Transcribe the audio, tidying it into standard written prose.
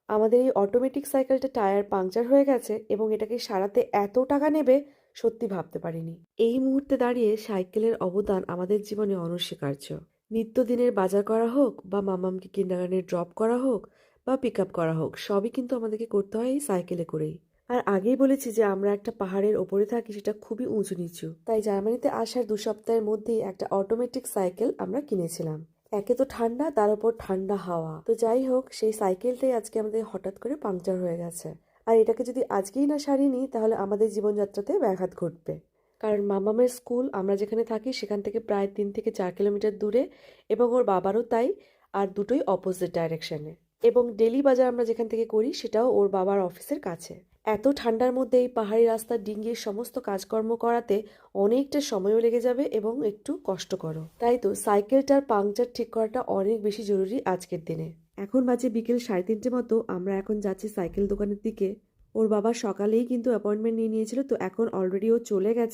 আমাদের এই অটোমেটিক সাইকেলটা টায়ার পাংচার হয়ে গেছে এবং এটাকে সারাতে এত টাকা নেবে সত্যি ভাবতে পারিনি। এই মুহূর্তে দাঁড়িয়ে সাইকেলের অবদান আমাদের জীবনে অনস্বীকার্য। নিত্যদিনের বাজার করা হোক বা মামামকে কিন্ডারগার্টেনে ড্রপ করা হোক বা পিক আপ করা হোক, সবই কিন্তু আমাদেরকে করতে হয় এই সাইকেলে করেই। আর আগেই বলেছি যে আমরা একটা পাহাড়ের ওপরে থাকি, সেটা খুবই উঁচু নিচু, তাই জার্মানিতে আসার 2 সপ্তাহের মধ্যেই একটা অটোমেটিক সাইকেল আমরা কিনেছিলাম। একে তো ঠান্ডা, তার উপর ঠান্ডা হাওয়া। তো যাই হোক, সেই সাইকেলটাই আজকে আমাদের হঠাৎ করে পাংচার হয়ে গেছে। আর এটাকে যদি আজকেই না সারিয়ে নিই তাহলে আমাদের জীবনযাত্রাতে ব্যাঘাত ঘটবে। কারণ মামামের স্কুল আমরা যেখানে থাকি সেখান থেকে প্রায় 3 থেকে 4 কিলোমিটার দূরে, এবং ওর বাবারও তাই। আর দুটোই অপোজিট ডাইরেকশনে। এবং ডেলি বাজার আমরা যেখান থেকে করি সেটাও ওর বাবার অফিসের কাছে। এত ঠান্ডার মধ্যে এই পাহাড়ি রাস্তা ডিঙ্গির সমস্ত কাজকর্ম করাতে অনেকটা সময়ও লেগে যাবে এবং একটু কষ্টকরও। তাই তো সাইকেলটার পাংচার ঠিক করাটা অনেক বেশি জরুরি আজকের দিনে। এখন বাজে বিকেল 3:30 মতো। আমরা এখন যাচ্ছি সাইকেল দোকানের দিকে। ওর বাবা সকালেই কিন্তু অ্যাপয়েন্টমেন্ট নিয়ে নিয়েছিল, তো এখন অলরেডি ও চলে গেছে।